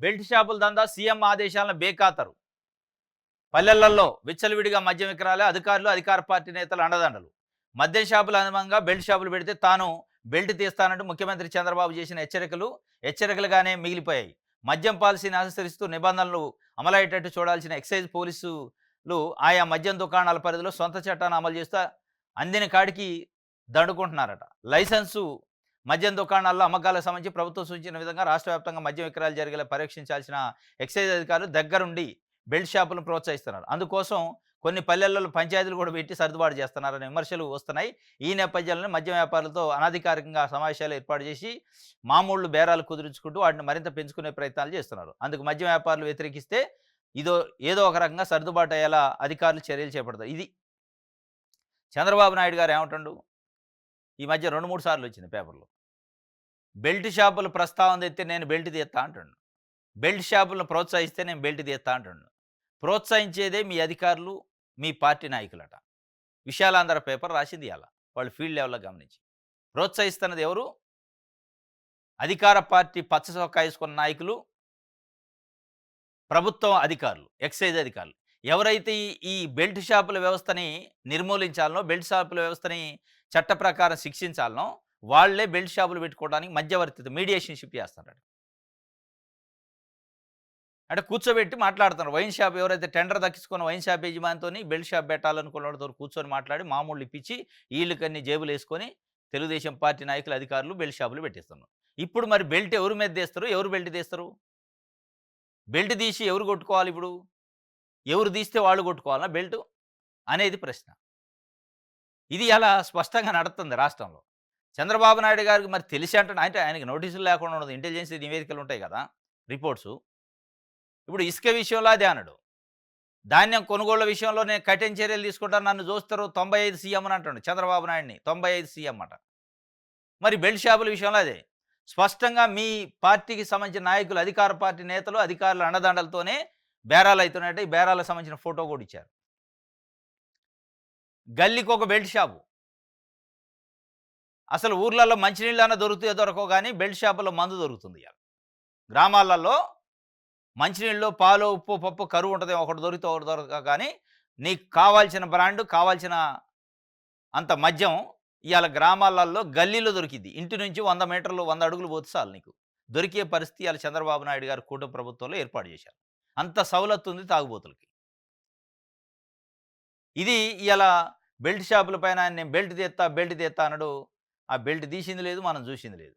Belt షాపుల దందా CM ఆదేశాలను బేఖాతరు. పల్లెలలో విచ్చలవిడిగా మద్యం విక్రయాలే అధికారులు, అధికార పార్టీ నేతలు అండదండలు. మద్యం షాపుల అనుబంధంగా బెల్ట్ షాపులు పెడితే తాను బెల్ట్ తీస్తానంటూ ముఖ్యమంత్రి చంద్రబాబు చేసిన హెచ్చరికలుగానే మిగిలిపోయాయి. మద్యం పాలసీని అనుసరిస్తూ నిబంధనలు అమలయ్యేటట్టు చూడాల్సిన ఎక్సైజ్ పోలీసులు ఆయా మద్యం దుకాణాల పరిధిలో సొంత చట్టాన్ని అమలు చేస్తూ అందిన కాడికి దండుకుంటున్నారట. లైసెన్సు మద్యం దుకాణాల్లో అమ్మకాలకు సంబంధించి ప్రభుత్వం సూచించిన విధంగా రాష్ట్ర వ్యాప్తంగా మద్యం విక్రయాలు జరిగేలా పరీక్షించాల్సిన ఎక్సైజ్ అధికారులు దగ్గరుండి బెల్ట్ షాపులను ప్రోత్సహిస్తున్నారు. అందుకోసం కొన్ని పల్లెల్లో పంచాయతీలు కూడా పెట్టి సర్దుబాటు చేస్తున్నారనే విమర్శలు వస్తున్నాయి. ఈ నేపథ్యంలోనే మద్యం వ్యాపారులతో అనధికారికంగా సమావేశాలు ఏర్పాటు చేసి మామూళ్ళు బేరాలు కుదుర్చుకుంటూ వాటిని మరింత పెంచుకునే ప్రయత్నాలు చేస్తున్నారు. అందుకు మద్యం వ్యాపారులు వ్యతిరేకిస్తే ఏదో ఒక రకంగా సర్దుబాటు అయ్యేలా అధికారులు చర్యలు చేపడతారు. ఇది చంద్రబాబు నాయుడు గారు ఏమంటుండు, ఈ మధ్య 2, 3 సార్లు వచ్చింది పేపర్లో. బెల్ట్ షాపుల ప్రస్తావన తెస్తే నేను బెల్ట్ తీస్తా అంటుండు. బెల్ట్ షాపులను ప్రోత్సహిస్తే నేను బెల్ట్ తీస్తా అంటుండు. ప్రోత్సహించేదే మీ అధికారులు, మీ పార్టీ నాయకులట. విశాలాంధ్ర పేపర్ రాసింది అలా వాళ్ళు ఫీల్డ్ లెవెల్లో గమనించి. ప్రోత్సహిస్తున్నది ఎవరు? అధికార పార్టీ పచ్చ చొక్కా వేసుకున్న నాయకులు, ప్రభుత్వం అధికారులు, ఎక్సైజ్ అధికారులు. ఎవరైతే ఈ బెల్ట్ షాపుల వ్యవస్థని నిర్మూలించాలనో, బెల్ట్ షాపుల వ్యవస్థని చట్ట ప్రకారం శిక్షించాలనో వాళ్లే బెల్ట్ షాపులు పెట్టుకోవడానికి మధ్యవర్తిత్వ మీడియేషన్షిప్ చేస్తారట. అంటే కూర్చోబెట్టి మాట్లాడుతున్నారు. వైన్ షాప్ ఎవరైతే టెండర్ దక్కించుకున్న వైన్ షాప్ యజమానితోని బెల్ట్ షాప్ పెట్టాలనుకున్న వాళ్ళతో కూర్చొని మాట్లాడి మామూలు ఇప్పించి వీళ్ళకన్నీ జేబులు వేసుకొని తెలుగుదేశం పార్టీ నాయకులు, అధికారులు బెల్ట్ షాపులు పెట్టిస్తున్నారు. ఇప్పుడు మరి బెల్ట్ ఎవరి మీద తీస్తారు? ఎవరు బెల్ట్ తీస్తారు? బెల్ట్ తీసి ఎవరు కొట్టుకోవాలి? ఇప్పుడు ఎవరు తీస్తే వాళ్ళు కొట్టుకోవాలా బెల్ట్ అనేది ప్రశ్న. ఇది అలా స్పష్టంగా నడుస్తుంది రాష్ట్రంలో. చంద్రబాబు నాయుడు గారికి మరి తెలిసి అంటే ఆయనకి నోటీసులు లేకుండా ఉండదు. ఇంటెలిజెన్స్ నివేదికలు ఉంటాయి కదా, రిపోర్ట్సు. ఇప్పుడు ఇసుక విషయంలో అదే అన్నాడు. ధాన్యం కొనుగోళ్ల విషయంలో నేను కఠిన చర్యలు తీసుకుంటాను, నన్ను చూస్తారు 95 సీఎం అని అంటాడు చంద్రబాబు నాయుడిని. 95 సీఎం అట. మరి బెల్ట్ షాపుల విషయంలో అదే స్పష్టంగా మీ పార్టీకి సంబంధించిన నాయకులు, అధికార పార్టీ నేతలు, అధికారుల అండదండలతోనే బేరాలు అవుతున్నాయంటే ఈ బేరాలకు సంబంధించిన ఫోటో కూడా ఇచ్చారు. గల్లీకి ఒక బెల్ట్ షాపు. అసలు ఊర్లలో మంచినీళ్ళన్నా దొరుకుతాయో దొరకవు కానీ బెల్ట్ షాపులో మందు దొరుకుతుంది. గ్రామాలలో మంచినీళ్ళు, పాలు, ఉప్పు, పప్పు కరువు ఉంటుంది. ఒకటి దొరికితే ఒకటి దొరక కానీ నీకు కావాల్సిన బ్రాండ్, కావాల్సిన అంత మద్యం ఇవాళ గ్రామాలలో గల్లీలో దొరికింది. ఇంటి నుంచి 100 మీటర్లు 100 అడుగులు పోతే చాలు నీకు దొరికే పరిస్థితి ఇవాళ చంద్రబాబు నాయుడు గారు కూటమి ప్రభుత్వంలో ఏర్పాటు చేశారు. అంత సౌలత్తు ఉంది తాగుబోతులకి. ఇది ఇవాళ బెల్ట్ షాపుల పైన నేను బెల్ట్ తీస్తా అన్నాడు. ఆ బెల్ట్ తీసింది లేదు, మనం చూసింది లేదు.